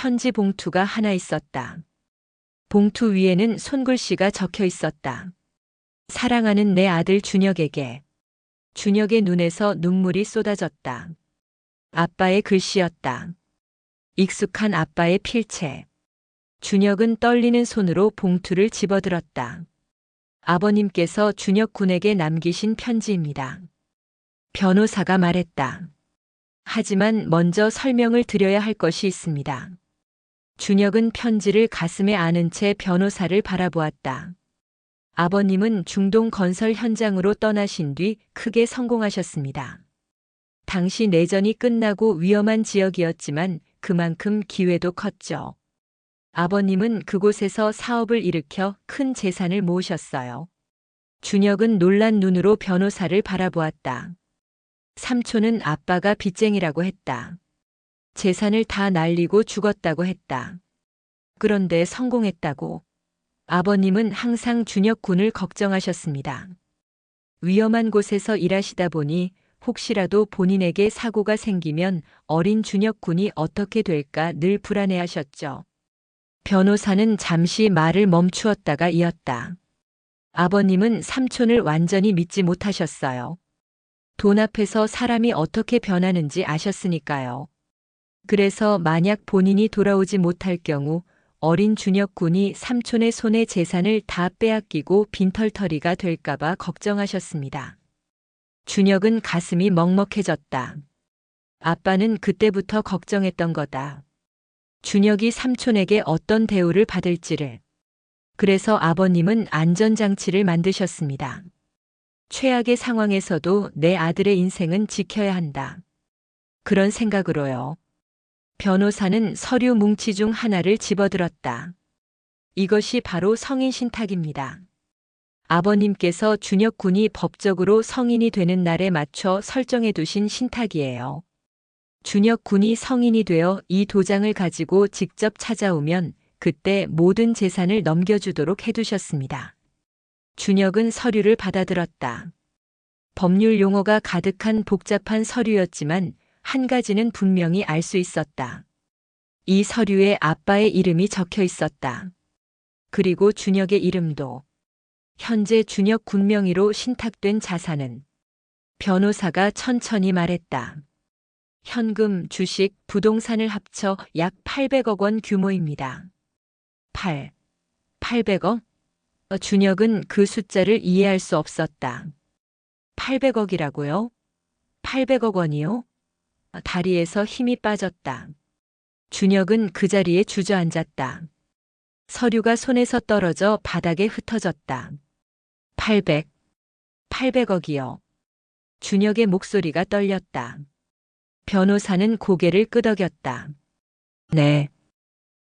편지 봉투가 하나 있었다. 봉투 위에는 손글씨가 적혀 있었다. 사랑하는 내 아들 준혁에게. 준혁의 눈에서 눈물이 쏟아졌다. 아빠의 글씨였다. 익숙한 아빠의 필체. 준혁은 떨리는 손으로 봉투를 집어들었다. 아버님께서 준혁 군에게 남기신 편지입니다. 변호사가 말했다. 하지만 먼저 설명을 드려야 할 것이 있습니다. 준혁은 편지를 가슴에 안은 채 변호사를 바라보았다. 아버님은 중동 건설 현장으로 떠나신 뒤 크게 성공하셨습니다. 당시 내전이 끝나고 위험한 지역이었지만 그만큼 기회도 컸죠. 아버님은 그곳에서 사업을 일으켜 큰 재산을 모으셨어요. 준혁은 놀란 눈으로 변호사를 바라보았다. 삼촌은 아빠가 빚쟁이라고 했다. 재산을 다 날리고 죽었다고 했다. 그런데 성공했다고. 아버님은 항상 준혁 군을 걱정하셨습니다. 위험한 곳에서 일하시다 보니 혹시라도 본인에게 사고가 생기면 어린 준혁 군이 어떻게 될까 늘 불안해하셨죠. 변호사는 잠시 말을 멈추었다가 이었다. 아버님은 삼촌을 완전히 믿지 못하셨어요. 돈 앞에서 사람이 어떻게 변하는지 아셨으니까요. 그래서 만약 본인이 돌아오지 못할 경우 어린 준혁 군이 삼촌의 손에 재산을 다 빼앗기고 빈털터리가 될까봐 걱정하셨습니다. 준혁은 가슴이 먹먹해졌다. 아빠는 그때부터 걱정했던 거다. 준혁이 삼촌에게 어떤 대우를 받을지를. 그래서 아버님은 안전장치를 만드셨습니다. 최악의 상황에서도 내 아들의 인생은 지켜야 한다. 그런 생각으로요. 변호사는 서류 뭉치 중 하나를 집어들었다. 이것이 바로 성인 신탁입니다. 아버님께서 준혁 군이 법적으로 성인이 되는 날에 맞춰 설정해 두신 신탁이에요. 준혁 군이 성인이 되어 이 도장을 가지고 직접 찾아오면 그때 모든 재산을 넘겨주도록 해두셨습니다. 준혁은 서류를 받아들었다. 법률 용어가 가득한 복잡한 서류였지만 한 가지는 분명히 알 수 있었다. 이 서류에 아빠의 이름이 적혀 있었다. 그리고 준혁의 이름도. 현재 준혁 군 명의로 신탁된 자산은. 변호사가 천천히 말했다. 현금, 주식, 부동산을 합쳐 약 800억 원 규모입니다. 800억? 준혁은 그 숫자를 이해할 수 없었다. 800억이라고요? 800억 원이요? 다리에서 힘이 빠졌다. 준혁은 그 자리에 주저앉았다. 서류가 손에서 떨어져 바닥에 흩어졌다. 800억이요. 준혁의 목소리가 떨렸다. 변호사는 고개를 끄덕였다. 네.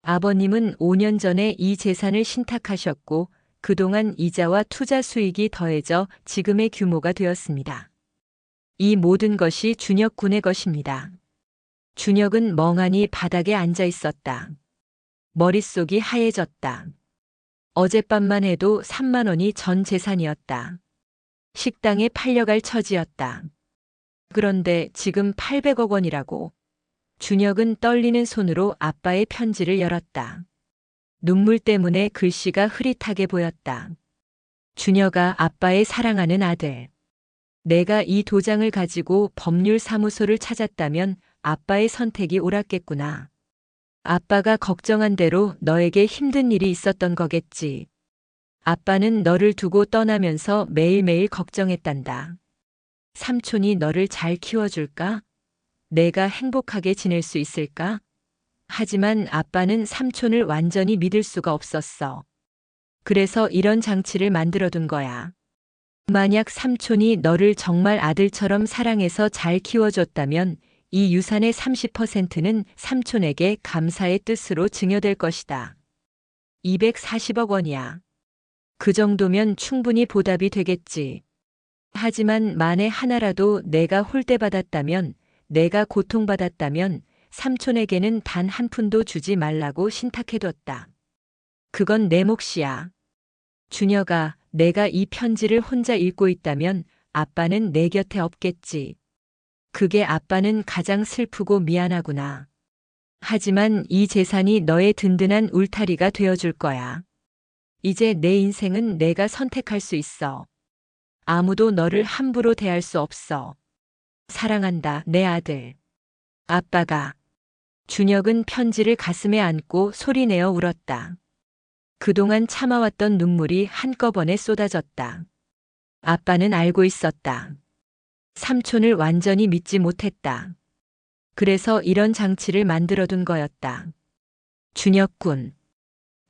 아버님은 5년 전에 이 재산을 신탁하셨고 그동안 이자와 투자 수익이 더해져 지금의 규모가 되었습니다. 이 모든 것이 준혁 군의 것입니다. 준혁은 멍하니 바닥에 앉아 있었다. 머릿속이 하얘졌다. 어젯밤만 해도 3만 원이 전 재산이었다. 식당에 팔려갈 처지였다. 그런데 지금 800억 원이라고. 준혁은 떨리는 손으로 아빠의 편지를 열었다. 눈물 때문에 글씨가 흐릿하게 보였다. 준혁아, 아빠의 사랑하는 아들. 내가 이 도장을 가지고 법률사무소를 찾았다면 아빠의 선택이 옳았겠구나. 아빠가 걱정한 대로 너에게 힘든 일이 있었던 거겠지. 아빠는 너를 두고 떠나면서 매일매일 걱정했단다. 삼촌이 너를 잘 키워줄까? 내가 행복하게 지낼 수 있을까? 하지만 아빠는 삼촌을 완전히 믿을 수가 없었어. 그래서 이런 장치를 만들어둔 거야. 만약 삼촌이 너를 정말 아들처럼 사랑해서 잘 키워줬다면 이 유산의 30%는 삼촌에게 감사의 뜻으로 증여될 것이다. 240억 원이야. 그 정도면 충분히 보답이 되겠지. 하지만 만에 하나라도 내가 홀대받았다면, 내가 고통받았다면 삼촌에게는 단 한 푼도 주지 말라고 신탁해뒀다. 그건 내 몫이야. 준혁아, 내가 이 편지를 혼자 읽고 있다면 아빠는 내 곁에 없겠지. 그게 아빠는 가장 슬프고 미안하구나. 하지만 이 재산이 너의 든든한 울타리가 되어줄 거야. 이제 내 인생은 내가 선택할 수 있어. 아무도 너를 함부로 대할 수 없어. 사랑한다, 내 아들. 아빠가. 준혁은 편지를 가슴에 안고 소리내어 울었다. 그동안 참아왔던 눈물이 한꺼번에 쏟아졌다. 아빠는 알고 있었다. 삼촌을 완전히 믿지 못했다. 그래서 이런 장치를 만들어둔 거였다. 준혁 군.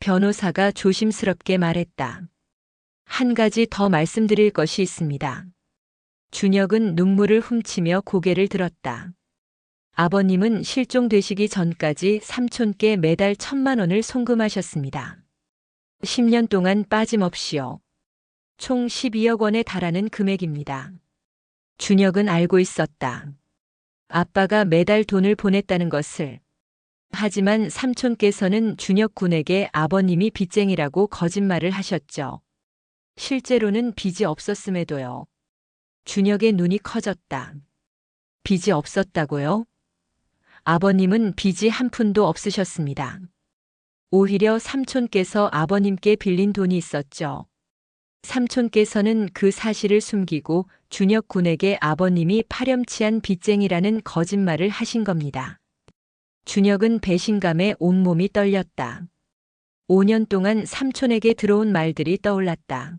변호사가 조심스럽게 말했다. 한 가지 더 말씀드릴 것이 있습니다. 준혁은 눈물을 훔치며 고개를 들었다. 아버님은 실종되시기 전까지 삼촌께 매달 1,000만 원을 송금하셨습니다. 10년 동안 빠짐없이요. 총 12억 원에 달하는 금액입니다. 준혁은 알고 있었다. 아빠가 매달 돈을 보냈다는 것을. 하지만 삼촌께서는 준혁 군에게 아버님이 빚쟁이라고 거짓말을 하셨죠. 실제로는 빚이 없었음에도요. 준혁의 눈이 커졌다. 빚이 없었다고요? 아버님은 빚이 한 푼도 없으셨습니다. 오히려 삼촌께서 아버님께 빌린 돈이 있었죠. 삼촌께서는 그 사실을 숨기고 준혁 군에게 아버님이 파렴치한 빚쟁이라는 거짓말을 하신 겁니다. 준혁은 배신감에 온몸이 떨렸다. 5년 동안 삼촌에게 들어온 말들이 떠올랐다.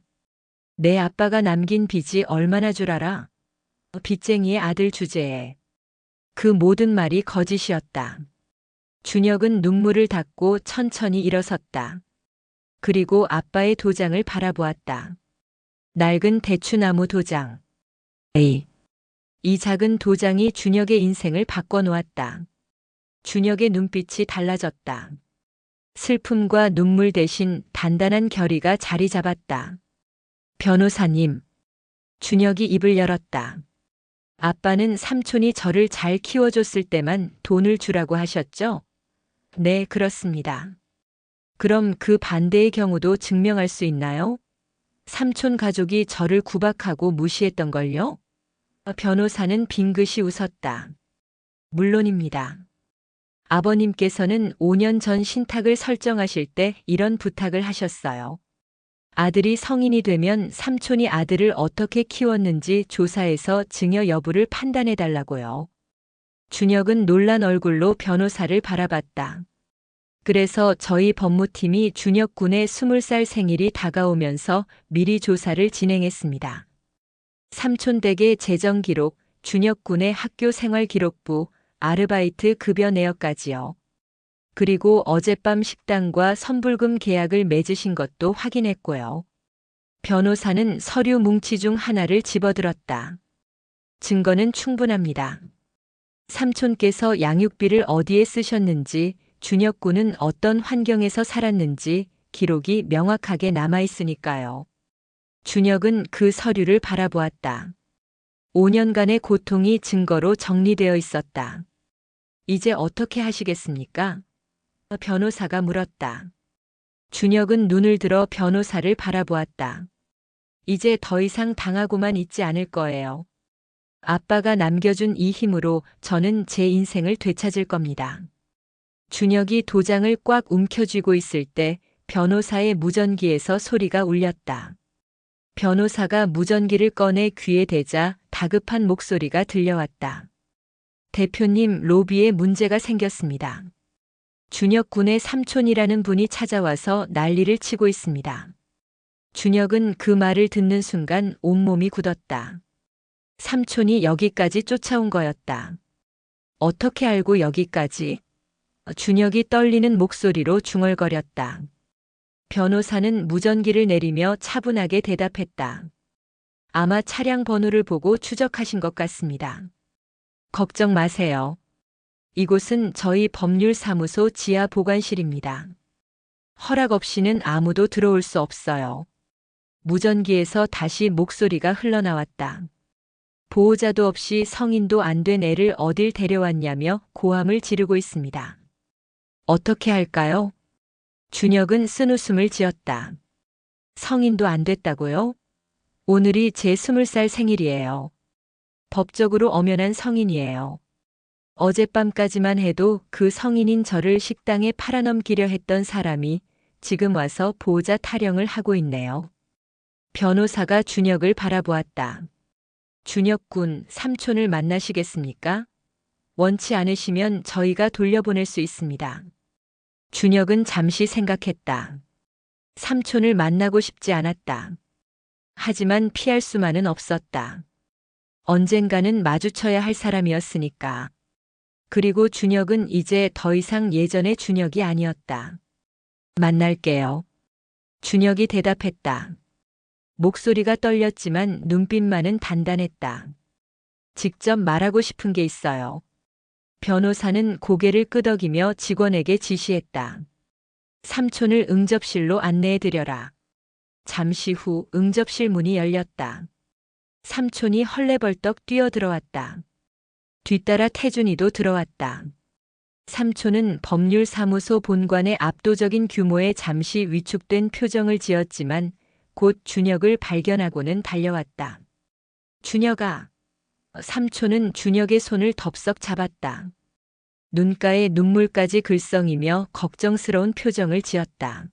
내 아빠가 남긴 빚이 얼마나 줄 알아? 빚쟁이의 아들 주제에. 그 모든 말이 거짓이었다. 준혁은 눈물을 닦고 천천히 일어섰다. 그리고 아빠의 도장을 바라보았다. 낡은 대추나무 도장. 이 작은 도장이 준혁의 인생을 바꿔놓았다. 준혁의 눈빛이 달라졌다. 슬픔과 눈물 대신 단단한 결의가 자리 잡았다. 변호사님. 준혁이 입을 열었다. 아빠는 삼촌이 저를 잘 키워줬을 때만 돈을 주라고 하셨죠? 네, 그렇습니다. 그럼 그 반대의 경우도 증명할 수 있나요? 삼촌 가족이 저를 구박하고 무시했던 걸요? 변호사는 빙긋이 웃었다. 물론입니다. 아버님께서는 5년 전 신탁을 설정하실 때 이런 부탁을 하셨어요. 아들이 성인이 되면 삼촌이 아들을 어떻게 키웠는지 조사해서 증여 여부를 판단해달라고요. 준혁은 놀란 얼굴로 변호사를 바라봤다. 그래서 저희 법무팀이 준혁 군의 20살 생일이 다가오면서 미리 조사를 진행했습니다. 삼촌 댁의 재정 기록, 준혁 군의 학교 생활 기록부, 아르바이트 급여 내역까지요. 그리고 어젯밤 식당과 선불금 계약을 맺으신 것도 확인했고요. 변호사는 서류 뭉치 중 하나를 집어들었다. 증거는 충분합니다. 삼촌께서 양육비를 어디에 쓰셨는지, 준혁 군은 어떤 환경에서 살았는지 기록이 명확하게 남아있으니까요. 준혁은 그 서류를 바라보았다. 5년간의 고통이 증거로 정리되어 있었다. 이제 어떻게 하시겠습니까? 변호사가 물었다. 준혁은 눈을 들어 변호사를 바라보았다. 이제 더 이상 당하고만 있지 않을 거예요. 아빠가 남겨준 이 힘으로 저는 제 인생을 되찾을 겁니다. 준혁이 도장을 꽉 움켜쥐고 있을 때 변호사의 무전기에서 소리가 울렸다. 변호사가 무전기를 꺼내 귀에 대자 다급한 목소리가 들려왔다. 대표님, 로비에 문제가 생겼습니다. 준혁 군의 삼촌이라는 분이 찾아와서 난리를 치고 있습니다. 준혁은 그 말을 듣는 순간 온몸이 굳었다. 삼촌이 여기까지 쫓아온 거였다. 어떻게 알고 여기까지? 준혁이 떨리는 목소리로 중얼거렸다. 변호사는 무전기를 내리며 차분하게 대답했다. 아마 차량 번호를 보고 추적하신 것 같습니다. 걱정 마세요. 이곳은 저희 법률사무소 지하 보관실입니다. 허락 없이는 아무도 들어올 수 없어요. 무전기에서 다시 목소리가 흘러나왔다. 보호자도 없이 성인도 안 된 애를 어딜 데려왔냐며 고함을 지르고 있습니다. 어떻게 할까요? 준혁은 쓴웃음을 지었다. 성인도 안 됐다고요? 오늘이 제 20살 생일이에요. 법적으로 엄연한 성인이에요. 어젯밤까지만 해도 그 성인인 저를 식당에 팔아넘기려 했던 사람이 지금 와서 보호자 타령을 하고 있네요. 변호사가 준혁을 바라보았다. 준혁 군, 삼촌을 만나시겠습니까? 원치 않으시면 저희가 돌려보낼 수 있습니다. 준혁은 잠시 생각했다. 삼촌을 만나고 싶지 않았다. 하지만 피할 수만은 없었다. 언젠가는 마주쳐야 할 사람이었으니까. 그리고 준혁은 이제 더 이상 예전의 준혁이 아니었다. 만날게요. 준혁이 대답했다. 목소리가 떨렸지만 눈빛만은 단단했다. 직접 말하고 싶은 게 있어요. 변호사는 고개를 끄덕이며 직원에게 지시했다. 삼촌을 응접실로 안내해드려라. 잠시 후 응접실 문이 열렸다. 삼촌이 헐레벌떡 뛰어들어왔다. 뒤따라 태준이도 들어왔다. 삼촌은 법률사무소 본관의 압도적인 규모에 잠시 위축된 표정을 지었지만 곧 준혁을 발견하고는 달려왔다. 준혁아. 삼촌은 준혁의 손을 덥석 잡았다. 눈가에 눈물까지 글썽이며 걱정스러운 표정을 지었다.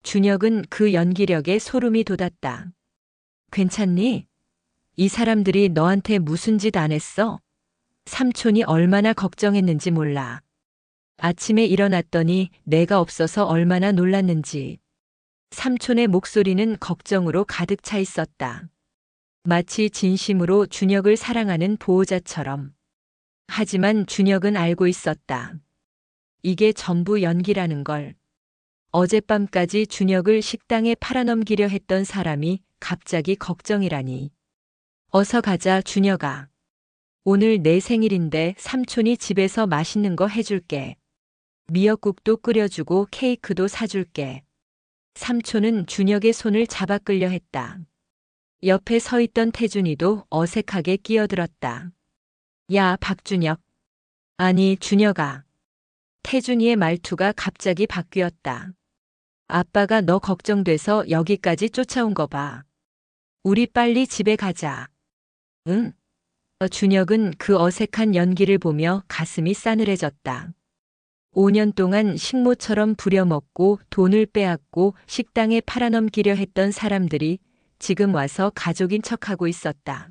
준혁은 그 연기력에 소름이 돋았다. 괜찮니? 이 사람들이 너한테 무슨 짓 안 했어? 삼촌이 얼마나 걱정했는지 몰라. 아침에 일어났더니 내가 없어서 얼마나 놀랐는지. 삼촌의 목소리는 걱정으로 가득 차 있었다. 마치 진심으로 준혁을 사랑하는 보호자처럼. 하지만 준혁은 알고 있었다. 이게 전부 연기라는 걸. 어젯밤까지 준혁을 식당에 팔아넘기려 했던 사람이 갑자기 걱정이라니. 어서 가자, 준혁아. 오늘 내 생일인데 삼촌이 집에서 맛있는 거 해줄게. 미역국도 끓여주고 케이크도 사줄게. 삼촌은 준혁의 손을 잡아 끌려 했다. 옆에 서 있던 태준이도 어색하게 끼어들었다. 야, 박준혁. 아니, 준혁아. 태준이의 말투가 갑자기 바뀌었다. 아빠가 너 걱정돼서 여기까지 쫓아온 거 봐. 우리 빨리 집에 가자. 응? 준혁은 그 어색한 연기를 보며 가슴이 싸늘해졌다. 5년 동안 식모처럼 부려먹고 돈을 빼앗고 식당에 팔아넘기려 했던 사람들이 지금 와서 가족인 척하고 있었다.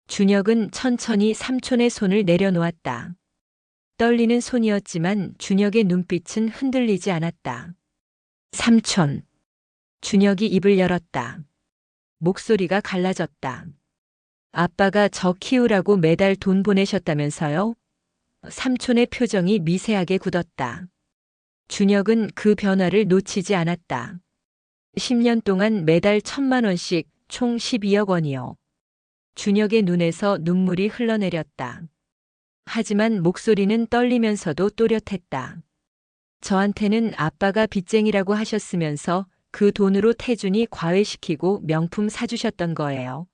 준혁은 천천히 삼촌의 손을 내려놓았다. 떨리는 손이었지만 준혁의 눈빛은 흔들리지 않았다. 삼촌. 준혁이 입을 열었다. 목소리가 갈라졌다. 아빠가 저 키우라고 매달 돈 보내셨다면서요? 삼촌의 표정이 미세하게 굳었다. 준혁은 그 변화를 놓치지 않았다. 10년 동안 매달 1,000만 원씩 총 12억 원이요. 준혁의 눈에서 눈물이 흘러내렸다. 하지만 목소리는 떨리면서도 또렷했다. 저한테는 아빠가 빚쟁이라고 하셨으면서 그 돈으로 태준이 과외시키고 명품 사주셨던 거예요.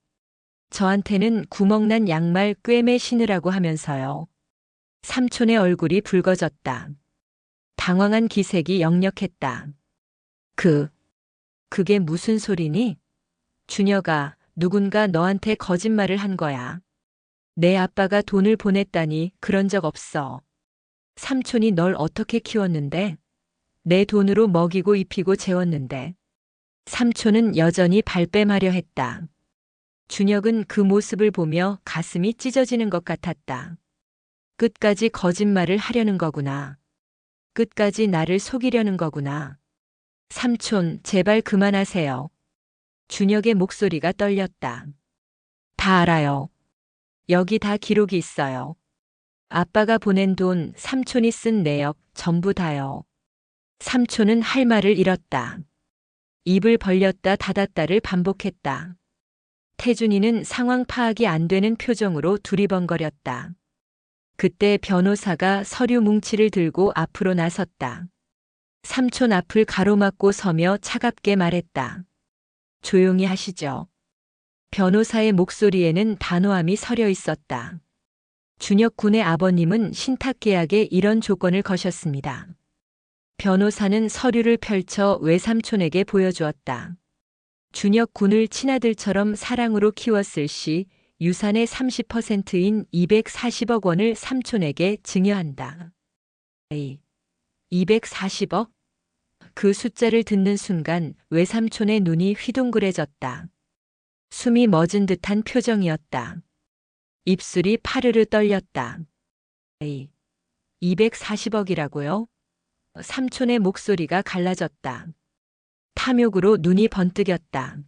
저한테는 구멍난 양말 꿰매 신으라고 하면서요. 삼촌의 얼굴이 붉어졌다. 당황한 기색이 역력했다. 그게 무슨 소리니? 준혁아, 누군가 너한테 거짓말을 한 거야. 내 아빠가 돈을 보냈다니 그런 적 없어. 삼촌이 널 어떻게 키웠는데? 내 돈으로 먹이고 입히고 재웠는데. 삼촌은 여전히 발뺌하려 했다. 준혁은 그 모습을 보며 가슴이 찢어지는 것 같았다. 끝까지 거짓말을 하려는 거구나. 끝까지 나를 속이려는 거구나. 삼촌, 제발 그만하세요. 준혁의 목소리가 떨렸다. 다 알아요. 여기 다 기록이 있어요. 아빠가 보낸 돈, 삼촌이 쓴 내역, 전부 다요. 삼촌은 할 말을 잃었다. 입을 벌렸다 닫았다를 반복했다. 태준이는 상황 파악이 안 되는 표정으로 두리번거렸다. 그때 변호사가 서류 뭉치를 들고 앞으로 나섰다. 삼촌 앞을 가로막고 서며 차갑게 말했다. 조용히 하시죠. 변호사의 목소리에는 단호함이 서려 있었다. 준혁 군의 아버님은 신탁계약에 이런 조건을 거셨습니다. 변호사는 서류를 펼쳐 외삼촌에게 보여주었다. 준혁 군을 친아들처럼 사랑으로 키웠을 시 유산의 30%인 240억 원을 삼촌에게 증여한다. A. 240억? 그 숫자를 듣는 순간 외삼촌의 눈이 휘둥그레졌다. 숨이 멎은 듯한 표정이었다. 입술이 파르르 떨렸다. A. 240억이라고요? 삼촌의 목소리가 갈라졌다. 탐욕으로 눈이 번뜩였다.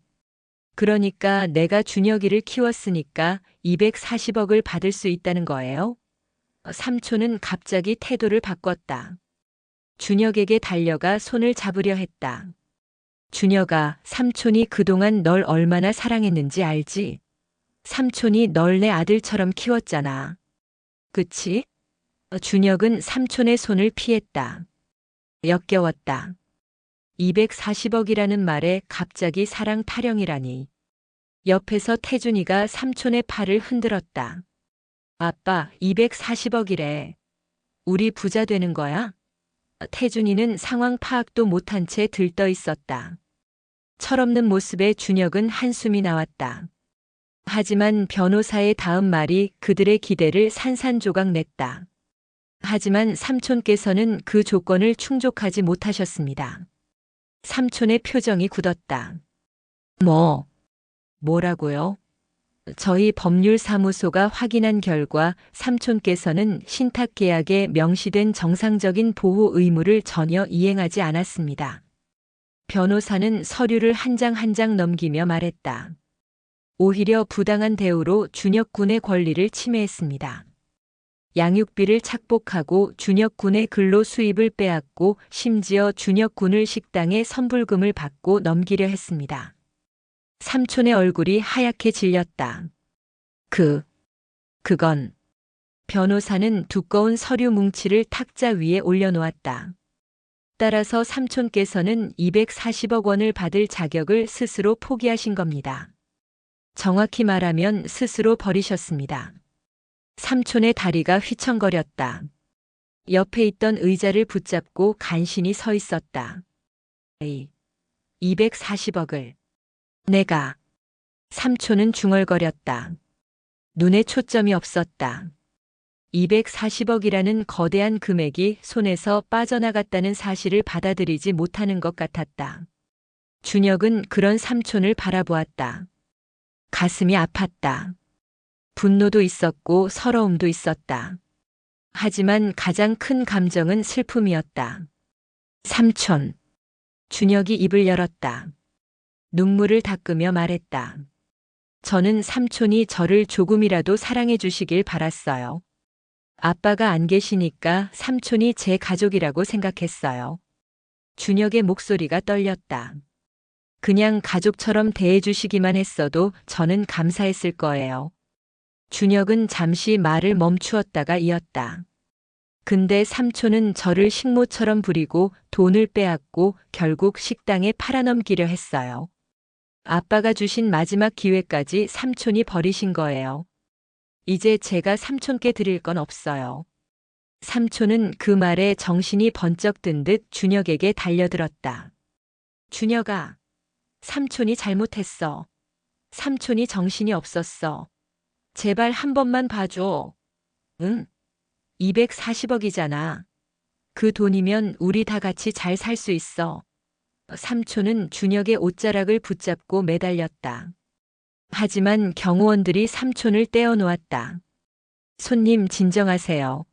그러니까 내가 준혁이를 키웠으니까 240억을 받을 수 있다는 거예요? 삼촌은 갑자기 태도를 바꿨다. 준혁에게 달려가 손을 잡으려 했다. 준혁아, 삼촌이 그동안 널 얼마나 사랑했는지 알지? 삼촌이 널 내 아들처럼 키웠잖아. 그치? 준혁은 삼촌의 손을 피했다. 역겨웠다. 240억이라는 말에 갑자기 사랑 타령이라니. 옆에서 태준이가 삼촌의 팔을 흔들었다. 아빠, 240억이래. 우리 부자 되는 거야? 태준이는 상황 파악도 못한 채 들떠 있었다. 철없는 모습에 준혁은 한숨이 나왔다. 하지만 변호사의 다음 말이 그들의 기대를 산산조각 냈다. 하지만 삼촌께서는 그 조건을 충족하지 못하셨습니다. 삼촌의 표정이 굳었다. 뭐라고요? 저희 법률사무소가 확인한 결과 삼촌께서는 신탁계약에 명시된 정상적인 보호 의무를 전혀 이행하지 않았습니다. 변호사는 서류를 한 장 한 장 넘기며 말했다. 오히려 부당한 대우로 준혁 군의 권리를 침해했습니다. 양육비를 착복하고 준혁 군의 근로 수입을 빼앗고 심지어 준혁 군을 식당에 선불금을 받고 넘기려 했습니다. 삼촌의 얼굴이 하얗게 질렸다. 그건. 변호사는 두꺼운 서류 뭉치를 탁자 위에 올려놓았다. 따라서 삼촌께서는 240억 원을 받을 자격을 스스로 포기하신 겁니다. 정확히 말하면 스스로 버리셨습니다. 삼촌의 다리가 휘청거렸다. 옆에 있던 의자를 붙잡고 간신히 서 있었다. 240억을. 내가. 삼촌은 중얼거렸다. 눈에 초점이 없었다. 240억이라는 거대한 금액이 손에서 빠져나갔다는 사실을 받아들이지 못하는 것 같았다. 준혁은 그런 삼촌을 바라보았다. 가슴이 아팠다. 분노도 있었고 서러움도 있었다. 하지만 가장 큰 감정은 슬픔이었다. 삼촌. 준혁이 입을 열었다. 눈물을 닦으며 말했다. 저는 삼촌이 저를 조금이라도 사랑해 주시길 바랐어요. 아빠가 안 계시니까 삼촌이 제 가족이라고 생각했어요. 준혁의 목소리가 떨렸다. 그냥 가족처럼 대해주시기만 했어도 저는 감사했을 거예요. 준혁은 잠시 말을 멈추었다가 이었다. 근데 삼촌은 저를 식모처럼 부리고 돈을 빼앗고 결국 식당에 팔아넘기려 했어요. 아빠가 주신 마지막 기회까지 삼촌이 버리신 거예요. 이제 제가 삼촌께 드릴 건 없어요. 삼촌은 그 말에 정신이 번쩍 든 듯 준혁에게 달려들었다. 준혁아, 삼촌이 잘못했어. 삼촌이 정신이 없었어. 제발 한 번만 봐줘. 응? 240억이잖아. 그 돈이면 우리 다 같이 잘 살 수 있어. 삼촌은 준혁의 옷자락을 붙잡고 매달렸다. 하지만 경호원들이 삼촌을 떼어놓았다. 손님 진정하세요.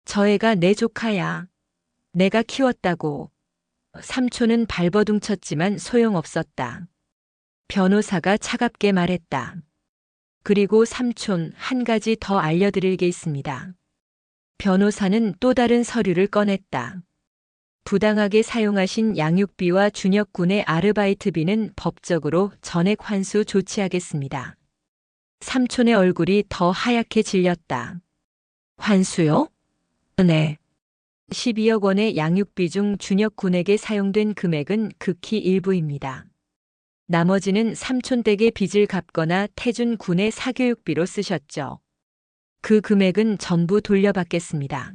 저 애가 내 조카야. 내가 키웠다고. 삼촌은 발버둥쳤지만 소용없었다. 변호사가 차갑게 말했다. 그리고 삼촌, 한 가지 더 알려드릴 게 있습니다. 변호사는 또 다른 서류를 꺼냈다. 부당하게 사용하신 양육비와 준혁 군의 아르바이트비는 법적으로 전액 환수 조치하겠습니다. 삼촌의 얼굴이 더 하얗게 질렸다. 환수요? 네. 12억 원의 양육비 중 준혁 군에게 사용된 금액은 극히 일부입니다. 나머지는 삼촌 댁의 빚을 갚거나 태준 군의 사교육비로 쓰셨죠. 그 금액은 전부 돌려받겠습니다.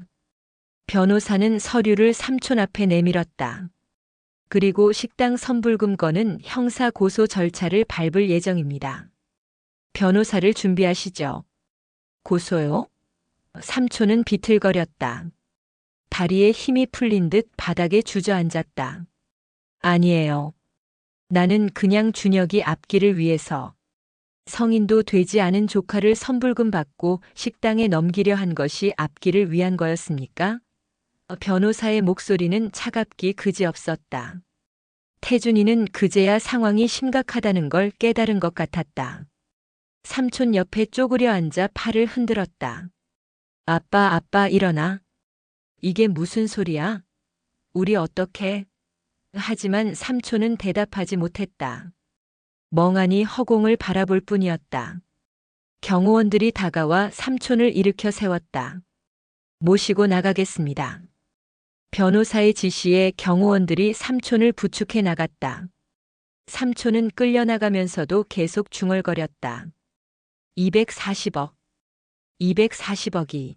변호사는 서류를 삼촌 앞에 내밀었다. 그리고 식당 선불금 건은 형사 고소 절차를 밟을 예정입니다. 변호사를 준비하시죠. 고소요? 삼촌은 비틀거렸다. 다리에 힘이 풀린 듯 바닥에 주저앉았다. 아니에요. 나는 그냥 준혁이 앞길을 위해서 성인도 되지 않은 조카를 선불금 받고 식당에 넘기려 한 것이 앞길을 위한 거였습니까? 변호사의 목소리는 차갑기 그지없었다. 태준이는 그제야 상황이 심각하다는 걸 깨달은 것 같았다. 삼촌 옆에 쪼그려 앉아 팔을 흔들었다. 아빠, 일어나. 이게 무슨 소리야? 우리 어떡해? 하지만 삼촌은 대답하지 못했다. 멍하니 허공을 바라볼 뿐이었다. 경호원들이 다가와 삼촌을 일으켜 세웠다. 모시고 나가겠습니다. 변호사의 지시에 경호원들이 삼촌을 부축해 나갔다. 삼촌은 끌려나가면서도 계속 중얼거렸다. 240억. 240억이.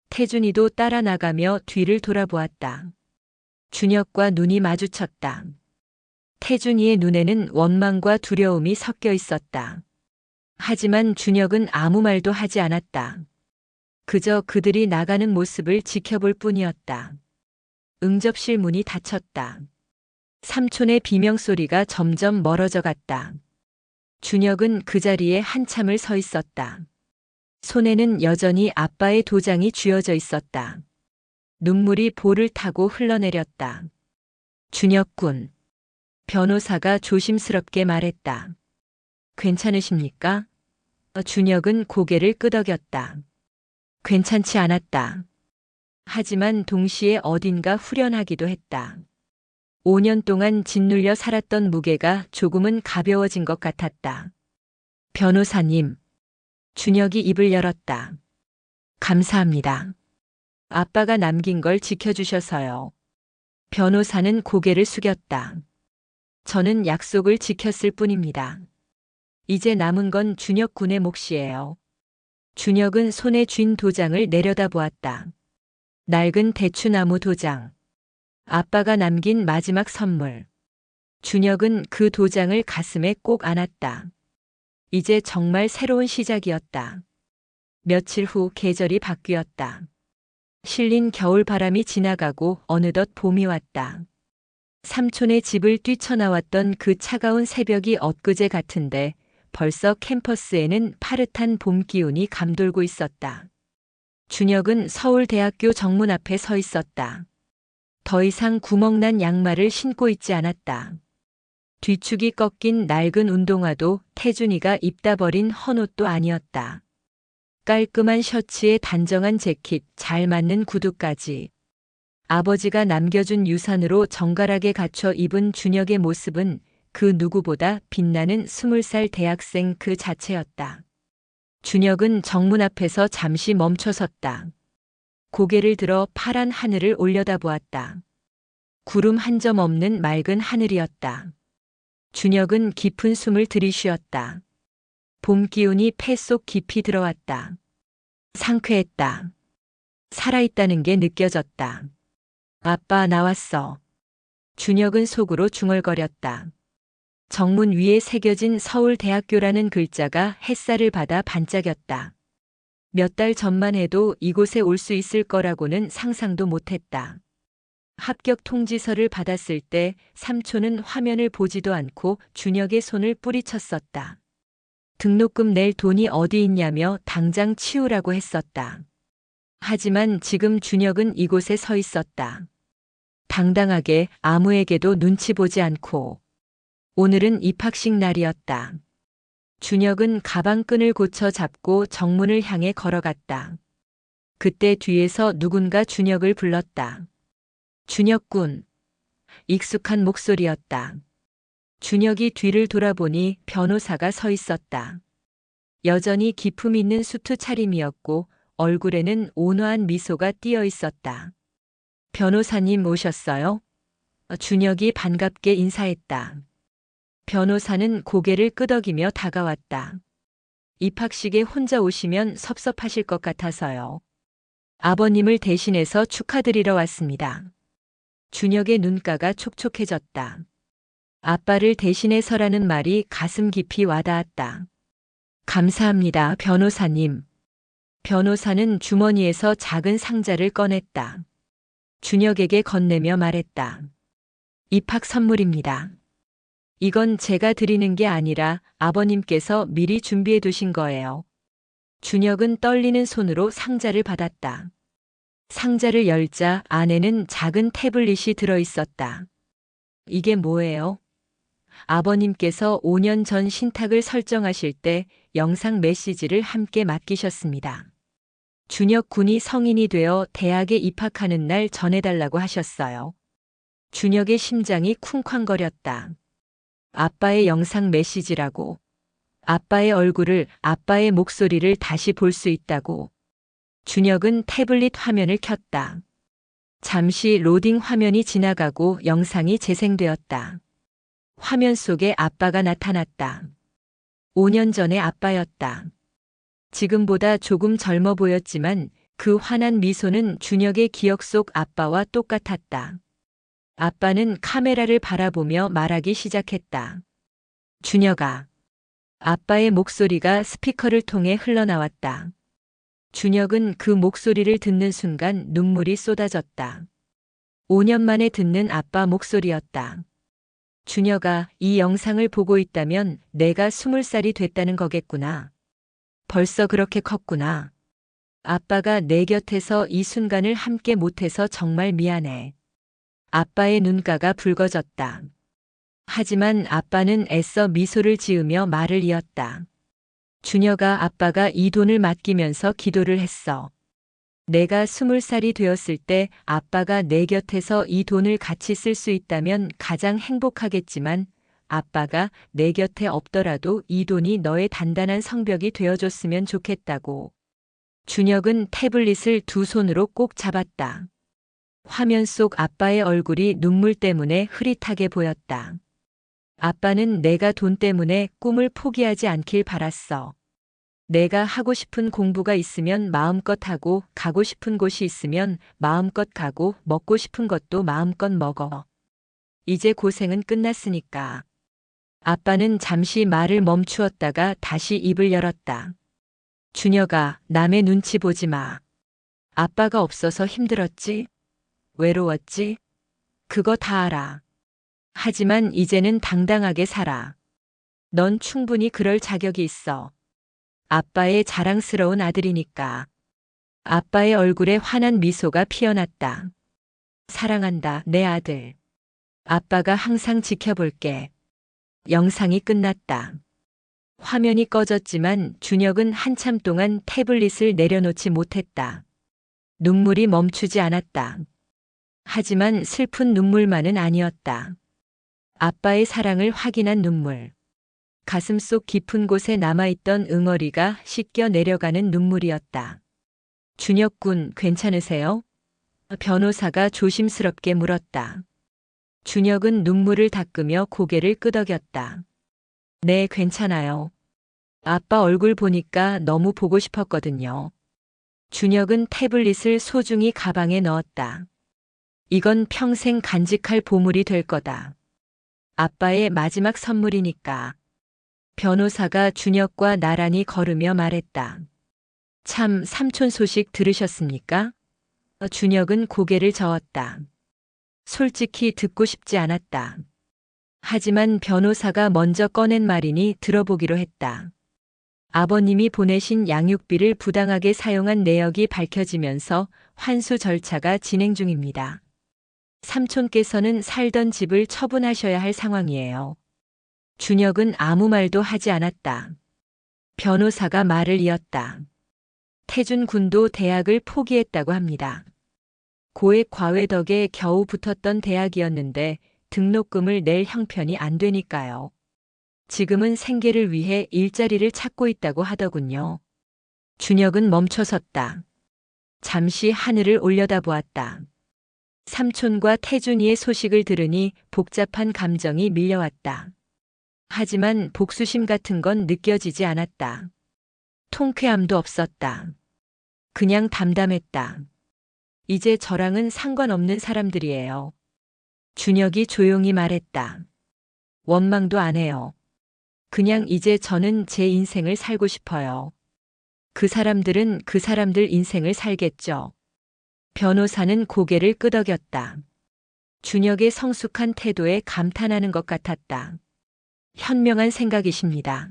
태준이도 따라 나가며 뒤를 돌아보았다. 준혁과 눈이 마주쳤다. 태준이의 눈에는 원망과 두려움이 섞여 있었다. 하지만 준혁은 아무 말도 하지 않았다. 그저 그들이 나가는 모습을 지켜볼 뿐이었다. 응접실 문이 닫혔다. 삼촌의 비명소리가 점점 멀어져 갔다. 준혁은 그 자리에 한참을 서 있었다. 손에는 여전히 아빠의 도장이 쥐어져 있었다. 눈물이 볼을 타고 흘러내렸다. 준혁군. 변호사가 조심스럽게 말했다. 괜찮으십니까? 준혁은 고개를 끄덕였다. 괜찮지 않았다. 하지만 동시에 어딘가 후련하기도 했다. 5년 동안 짓눌려 살았던 무게가 조금은 가벼워진 것 같았다. 변호사님. 준혁이 입을 열었다. 감사합니다. 아빠가 남긴 걸 지켜주셔서요. 변호사는 고개를 숙였다. 저는 약속을 지켰을 뿐입니다. 이제 남은 건 준혁 군의 몫이에요. 준혁은 손에 쥔 도장을 내려다보았다. 낡은 대추나무 도장. 아빠가 남긴 마지막 선물. 준혁은 그 도장을 가슴에 꼭 안았다. 이제 정말 새로운 시작이었다. 며칠 후 계절이 바뀌었다. 실린 겨울 바람이 지나가고 어느덧 봄이 왔다. 삼촌의 집을 뛰쳐나왔던 그 차가운 새벽이 엊그제 같은데 벌써 캠퍼스에는 파릇한 봄 기운이 감돌고 있었다. 준혁은 서울대학교 정문 앞에 서 있었다. 더 이상 구멍난 양말을 신고 있지 않았다. 뒤축이 꺾인 낡은 운동화도 태준이가 입다 버린 헌옷도 아니었다. 깔끔한 셔츠에 단정한 재킷, 잘 맞는 구두까지. 아버지가 남겨준 유산으로 정갈하게 갖춰 입은 준혁의 모습은 그 누구보다 빛나는 20살 대학생 그 자체였다. 준혁은 정문 앞에서 잠시 멈춰섰다. 고개를 들어 파란 하늘을 올려다보았다. 구름 한 점 없는 맑은 하늘이었다. 준혁은 깊은 숨을 들이쉬었다. 봄 기운이 폐 속 깊이 들어왔다. 상쾌했다. 살아있다는 게 느껴졌다. 아빠 나왔어. 준혁은 속으로 중얼거렸다. 정문 위에 새겨진 서울대학교라는 글자가 햇살을 받아 반짝였다. 몇 달 전만 해도 이곳에 올 수 있을 거라고는 상상도 못했다. 합격 통지서를 받았을 때 삼촌은 화면을 보지도 않고 준혁의 손을 뿌리쳤었다. 등록금 낼 돈이 어디 있냐며 당장 치우라고 했었다. 하지만 지금 준혁은 이곳에 서 있었다. 당당하게 아무에게도 눈치 보지 않고. 오늘은 입학식 날이었다. 준혁은 가방끈을 고쳐 잡고 정문을 향해 걸어갔다. 그때 뒤에서 누군가 준혁을 불렀다. 준혁군. 익숙한 목소리였다. 준혁이 뒤를 돌아보니 변호사가 서 있었다. 여전히 기품 있는 수트 차림이었고 얼굴에는 온화한 미소가 띄어 있었다. 변호사님 오셨어요? 준혁이 반갑게 인사했다. 변호사는 고개를 끄덕이며 다가왔다. 입학식에 혼자 오시면 섭섭하실 것 같아서요. 아버님을 대신해서 축하드리러 왔습니다. 준혁의 눈가가 촉촉해졌다. 아빠를 대신해서라는 말이 가슴 깊이 와닿았다. 감사합니다, 변호사님. 변호사는 주머니에서 작은 상자를 꺼냈다. 준혁에게 건네며 말했다. 입학 선물입니다. 이건 제가 드리는 게 아니라 아버님께서 미리 준비해 두신 거예요. 준혁은 떨리는 손으로 상자를 받았다. 상자를 열자 안에는 작은 태블릿이 들어 있었다. 이게 뭐예요? 아버님께서 5년 전 신탁을 설정하실 때 영상 메시지를 함께 맡기셨습니다. 준혁 군이 성인이 되어 대학에 입학하는 날 전해달라고 하셨어요. 준혁의 심장이 쿵쾅거렸다. 아빠의 영상 메시지라고. 아빠의 얼굴을, 아빠의 목소리를 다시 볼 수 있다고. 준혁은 태블릿 화면을 켰다. 잠시 로딩 화면이 지나가고 영상이 재생되었다. 화면 속에 아빠가 나타났다. 5년 전의 아빠였다. 지금보다 조금 젊어 보였지만 그 환한 미소는 준혁의 기억 속 아빠와 똑같았다. 아빠는 카메라를 바라보며 말하기 시작했다. 준혁아. 아빠의 목소리가 스피커를 통해 흘러나왔다. 준혁은 그 목소리를 듣는 순간 눈물이 쏟아졌다. 5년 만에 듣는 아빠 목소리였다. 준혁아, 이 영상을 보고 있다면 내가 20살이 됐다는 거겠구나. 벌써 그렇게 컸구나. 아빠가 내 곁에서 이 순간을 함께 못해서 정말 미안해. 아빠의 눈가가 붉어졌다. 하지만 아빠는 애써 미소를 지으며 말을 이었다. 준혁아, 아빠가 이 돈을 맡기면서 기도를 했어. 내가 20살이 되었을 때 아빠가 내 곁에서 이 돈을 같이 쓸 수 있다면 가장 행복하겠지만 아빠가 내 곁에 없더라도 이 돈이 너의 단단한 성벽이 되어줬으면 좋겠다고. 준혁은 태블릿을 두 손으로 꼭 잡았다. 화면 속 아빠의 얼굴이 눈물 때문에 흐릿하게 보였다. 아빠는 내가 돈 때문에 꿈을 포기하지 않길 바랐어. 내가 하고 싶은 공부가 있으면 마음껏 하고 가고 싶은 곳이 있으면 마음껏 가고 먹고 싶은 것도 마음껏 먹어. 이제 고생은 끝났으니까. 아빠는 잠시 말을 멈추었다가 다시 입을 열었다. 준혁아, 남의 눈치 보지 마. 아빠가 없어서 힘들었지? 외로웠지? 그거 다 알아. 하지만 이제는 당당하게 살아. 넌 충분히 그럴 자격이 있어. 아빠의 자랑스러운 아들이니까. 아빠의 얼굴에 환한 미소가 피어났다. 사랑한다, 내 아들. 아빠가 항상 지켜볼게. 영상이 끝났다. 화면이 꺼졌지만 준혁은 한참 동안 태블릿을 내려놓지 못했다. 눈물이 멈추지 않았다. 하지만 슬픈 눈물만은 아니었다. 아빠의 사랑을 확인한 눈물. 가슴속 깊은 곳에 남아있던 응어리가 씻겨 내려가는 눈물이었다. 준혁 군, 괜찮으세요? 변호사가 조심스럽게 물었다. 준혁은 눈물을 닦으며 고개를 끄덕였다. 네, 괜찮아요. 아빠 얼굴 보니까 너무 보고 싶었거든요. 준혁은 태블릿을 소중히 가방에 넣었다. 이건 평생 간직할 보물이 될 거다. 아빠의 마지막 선물이니까. 변호사가 준혁과 나란히 걸으며 말했다. 참, 삼촌 소식 들으셨습니까? 준혁은 고개를 저었다. 솔직히 듣고 싶지 않았다. 하지만 변호사가 먼저 꺼낸 말이니 들어보기로 했다. 아버님이 보내신 양육비를 부당하게 사용한 내역이 밝혀지면서 환수 절차가 진행 중입니다. 삼촌께서는 살던 집을 처분하셔야 할 상황이에요. 준혁은 아무 말도 하지 않았다. 변호사가 말을 이었다. 태준 군도 대학을 포기했다고 합니다. 고액 과외 덕에 겨우 붙었던 대학이었는데 등록금을 낼 형편이 안 되니까요. 지금은 생계를 위해 일자리를 찾고 있다고 하더군요. 준혁은 멈춰섰다. 잠시 하늘을 올려다보았다. 삼촌과 태준이의 소식을 들으니 복잡한 감정이 밀려왔다. 하지만 복수심 같은 건 느껴지지 않았다. 통쾌함도 없었다. 그냥 담담했다. 이제 저랑은 상관없는 사람들이에요. 준혁이 조용히 말했다. 원망도 안 해요. 그냥 이제 저는 제 인생을 살고 싶어요. 그 사람들은 그 사람들 인생을 살겠죠. 변호사는 고개를 끄덕였다. 준혁의 성숙한 태도에 감탄하는 것 같았다. 현명한 생각이십니다.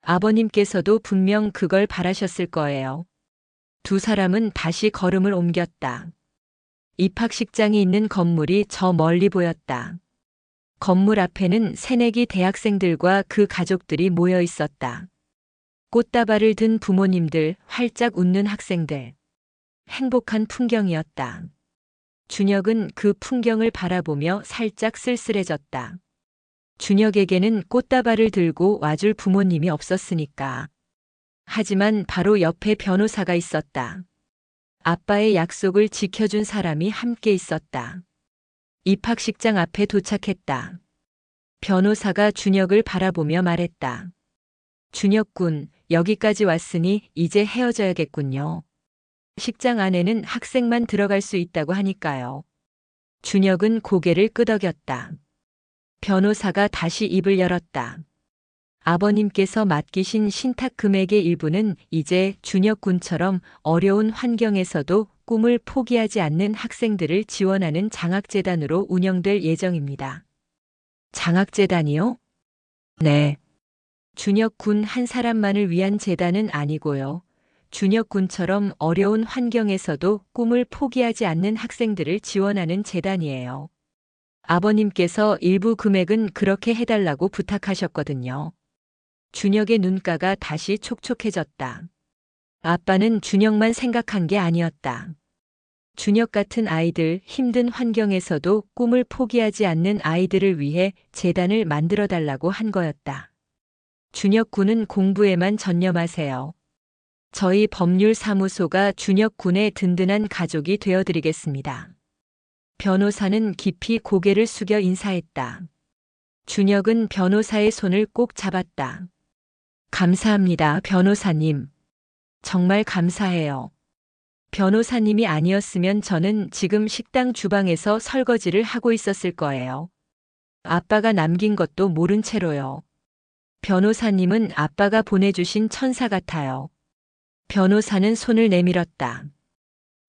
아버님께서도 분명 그걸 바라셨을 거예요. 두 사람은 다시 걸음을 옮겼다. 입학식장이 있는 건물이 저 멀리 보였다. 건물 앞에는 새내기 대학생들과 그 가족들이 모여 있었다. 꽃다발을 든 부모님들, 활짝 웃는 학생들. 행복한 풍경이었다. 준혁은 그 풍경을 바라보며 살짝 쓸쓸해졌다. 준혁에게는 꽃다발을 들고 와줄 부모님이 없었으니까. 하지만 바로 옆에 변호사가 있었다. 아빠의 약속을 지켜준 사람이 함께 있었다. 입학식장 앞에 도착했다. 변호사가 준혁을 바라보며 말했다. 준혁 군, 여기까지 왔으니 이제 헤어져야겠군요. 식장 안에는 학생만 들어갈 수 있다고 하니까요. 준혁은 고개를 끄덕였다. 변호사가 다시 입을 열었다. 아버님께서 맡기신 신탁 금액의 일부는 이제 준혁 군처럼 어려운 환경에서도 꿈을 포기하지 않는 학생들을 지원하는 장학재단으로 운영될 예정입니다. 장학재단이요? 네. 준혁 군 한 사람만을 위한 재단은 아니고요. 준혁 군처럼 어려운 환경에서도 꿈을 포기하지 않는 학생들을 지원하는 재단이에요. 아버님께서 일부 금액은 그렇게 해달라고 부탁하셨거든요. 준혁의 눈가가 다시 촉촉해졌다. 아빠는 준혁만 생각한 게 아니었다. 준혁 같은 아이들, 힘든 환경에서도 꿈을 포기하지 않는 아이들을 위해 재단을 만들어 달라고 한 거였다. 준혁 군은 공부에만 전념하세요. 저희 법률사무소가 준혁 군의 든든한 가족이 되어드리겠습니다. 변호사는 깊이 고개를 숙여 인사했다. 준혁은 변호사의 손을 꼭 잡았다. 감사합니다, 변호사님. 정말 감사해요. 변호사님이 아니었으면 저는 지금 식당 주방에서 설거지를 하고 있었을 거예요. 아빠가 남긴 것도 모른 채로요. 변호사님은 아빠가 보내주신 천사 같아요. 변호사는 손을 내밀었다.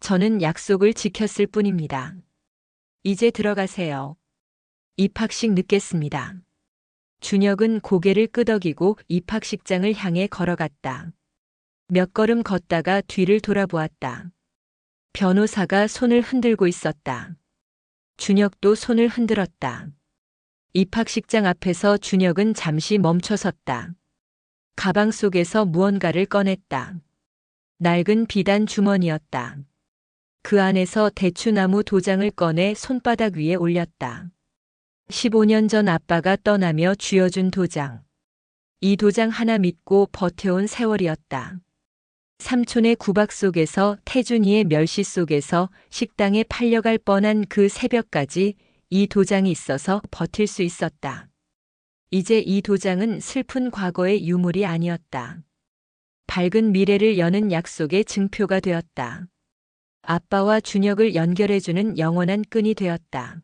저는 약속을 지켰을 뿐입니다. 이제 들어가세요. 입학식 늦겠습니다. 준혁은 고개를 끄덕이고 입학식장을 향해 걸어갔다. 몇 걸음 걷다가 뒤를 돌아보았다. 변호사가 손을 흔들고 있었다. 준혁도 손을 흔들었다. 입학식장 앞에서 준혁은 잠시 멈춰섰다. 가방 속에서 무언가를 꺼냈다. 낡은 비단 주머니였다. 그 안에서 대추나무 도장을 꺼내 손바닥 위에 올렸다. 15년 전 아빠가 떠나며 쥐어준 도장. 이 도장 하나 믿고 버텨온 세월이었다. 삼촌의 구박 속에서, 태준이의 멸시 속에서 식당에 팔려갈 뻔한 그 새벽까지 이 도장이 있어서 버틸 수 있었다. 이제 이 도장은 슬픈 과거의 유물이 아니었다. 밝은 미래를 여는 약속의 증표가 되었다. 아빠와 준혁을 연결해주는 영원한 끈이 되었다.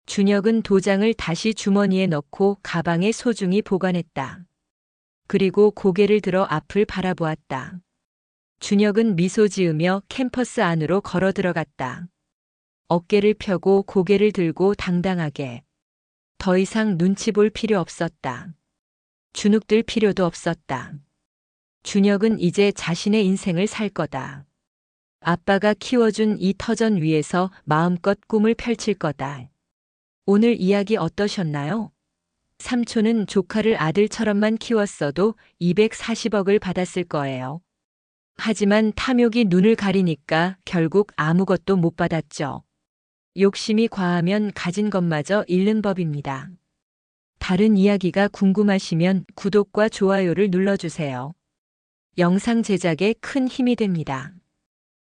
준혁은 도장을 다시 주머니에 넣고 가방에 소중히 보관했다. 그리고 고개를 들어 앞을 바라보았다. 준혁은 미소 지으며 캠퍼스 안으로 걸어 들어갔다. 어깨를 펴고 고개를 들고 당당하게. 더 이상 눈치 볼 필요 없었다. 주눅들 필요도 없었다. 준혁은 이제 자신의 인생을 살 거다. 아빠가 키워준 이 터전 위에서 마음껏 꿈을 펼칠 거다. 오늘 이야기 어떠셨나요? 삼촌은 조카를 아들처럼만 키웠어도 240억을 받았을 거예요. 하지만 탐욕이 눈을 가리니까 결국 아무것도 못 받았죠. 욕심이 과하면 가진 것마저 잃는 법입니다. 다른 이야기가 궁금하시면 구독과 좋아요를 눌러주세요. 영상 제작에 큰 힘이 됩니다.